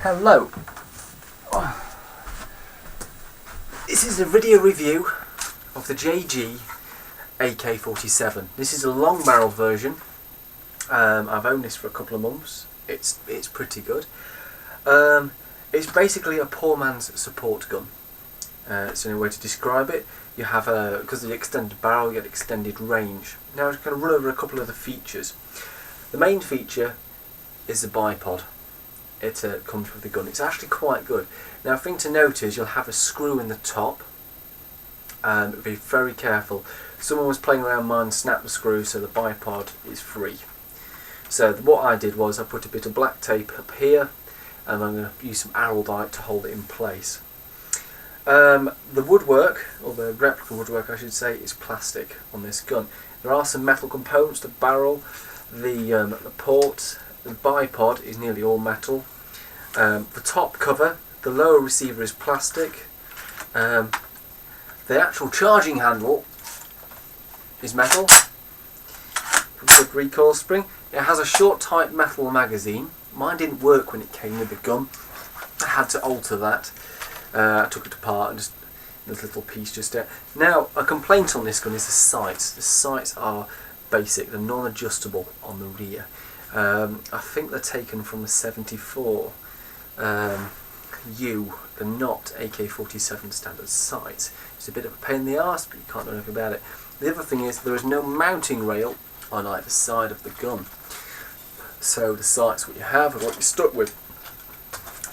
Hello. This is a video review of the JG AK47. This is a long barrel version. I've owned this for a couple of months. It's pretty good. It's basically a poor man's support gun. It's the only way to describe it. You have because of the extended barrel, you get extended range. Now I'm going to run over a couple of the features. The main feature is the bipod. It comes with the gun. It's actually quite good. Now, a thing to note is you'll have a screw in the top. Be very careful. Someone was playing around mine and snapped the screw, so the bipod is free. So what I did was I put a bit of black tape up here, and I'm going to use some araldite to hold it in place. The woodwork, or the replica woodwork I should say, is plastic on this gun. There are some metal components, the barrel, the port. The bipod is nearly all metal. The top cover, the lower receiver is plastic. The actual charging handle is metal. Good recoil spring. It has a short type metal magazine. Mine didn't work when it came with the gun. I had to alter that. I took it apart and just this little piece just there. Now, a complaint on this gun is the sights. The sights are basic. They're non-adjustable on the rear. I think they're taken from the 74 U. They're not AK-47 standard sights. It's a bit of a pain in the arse, but you can't do anything about it. The other thing is there is no mounting rail on either side of the gun. So the sights what you have and what you're stuck with.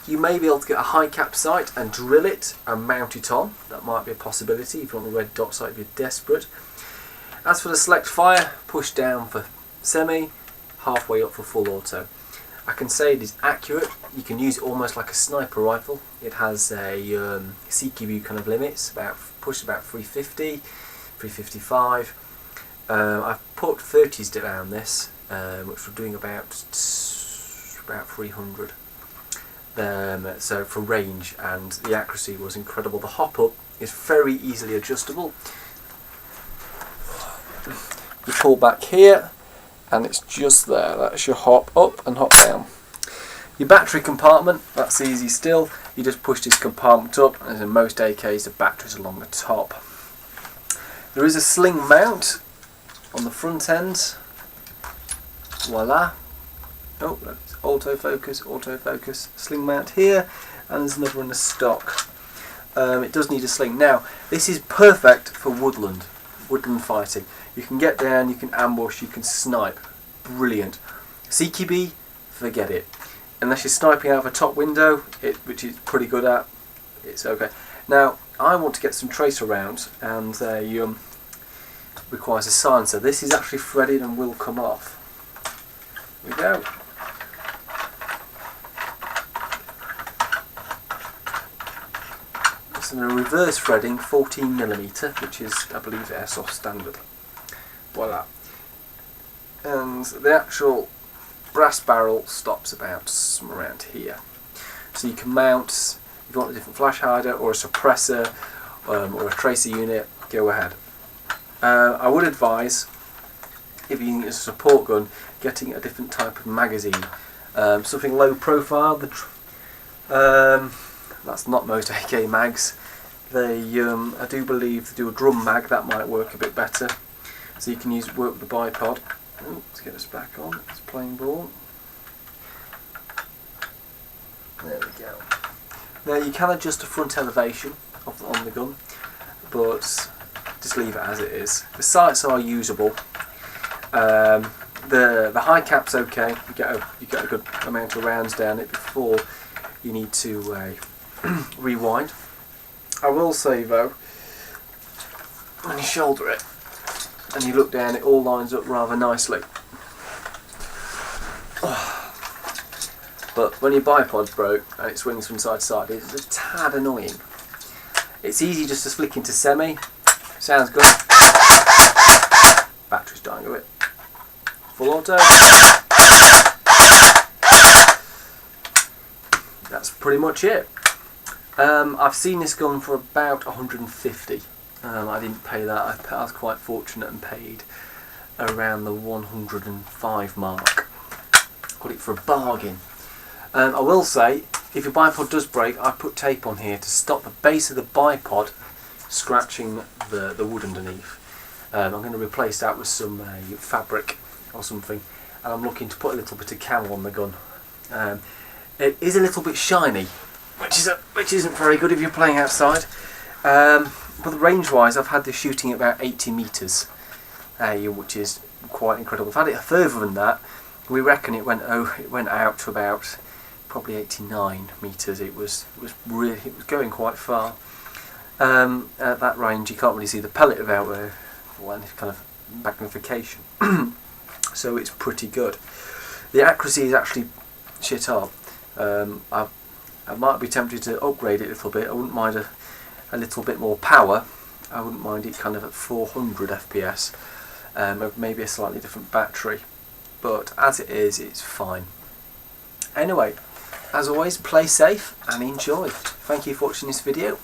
You may be able to get a high cap sight and drill it and mount it on. That might be a possibility if you want a red dot sight if you're desperate. As for the select fire, push down for semi, halfway up for full auto. I can say it is accurate. You can use it almost like a sniper rifle. It has a CQB kind of limits, pushed about 350, 355. I've put 30s around this, which we're doing about 300. So for range, and the accuracy was incredible. The hop up is very easily adjustable. You pull back here and it's just there. That's your hop up and hop down. Your battery compartment, that's easy still. You just push this compartment up, and as in most AKs the battery's along the top. There is a sling mount on the front end. Voila. Oh, that's autofocus, sling mount here, and there's another in the stock. It does need a sling. Now, this is perfect for woodland fighting. You can get down, you can ambush, you can snipe. Brilliant. CQB, forget it. Unless you're sniping out of a top window, which is pretty good at, it's okay. Now, I want to get some tracer rounds, and requires a silencer. This is actually threaded and will come off. Here we go. It's in a reverse threading 14mm, which is, I believe, Airsoft standard. Voila. And the actual brass barrel stops about somewhere around here. So you can mount, if you want a different flash hider or a suppressor or a tracer unit, go ahead. I would advise, if you use a support gun, getting a different type of magazine. Something low profile. That's not most AK mags. They, I do believe, they do a drum mag. That might work a bit better. So you can work with the bipod. Oh, let's get us back on. It's playing ball. There we go. Now you can adjust the front elevation on the gun, but just leave it as it is. The sights are usable. The high cap's okay. You get a good amount of rounds down it before you need to rewind. I will say though, when you shoulder it and you look down, it all lines up rather nicely. But when your bipod's broke and it swings from side to side, it's a tad annoying. It's easy just to flick into semi. Sounds good. Battery's dying a bit. Full auto. That's pretty much it. I've seen this gun for about 150. I didn't pay that. I was quite fortunate and paid around the 105 mark. Got it for a bargain. I will say if your bipod does break, I put tape on here to stop the base of the bipod scratching the wood underneath. I'm going to replace that with some fabric or something, and I'm looking to put a little bit of camo on the gun. It is a little bit shiny, which isn't very good if you're playing outside. But range-wise, I've had this shooting at about 80 metres, which is quite incredible. I've had it further than that. We reckon it went out to about probably 89 metres. It was going quite far. At that range, you can't really see the pellet without any kind of magnification. So it's pretty good. The accuracy is actually shit up. I might be tempted to upgrade it a little bit. I wouldn't mind a little bit more power. I wouldn't mind it kind of at 400 FPS, maybe a slightly different battery, but as it is, it's fine. Anyway, as always, play safe and enjoy. Thank you for watching this video.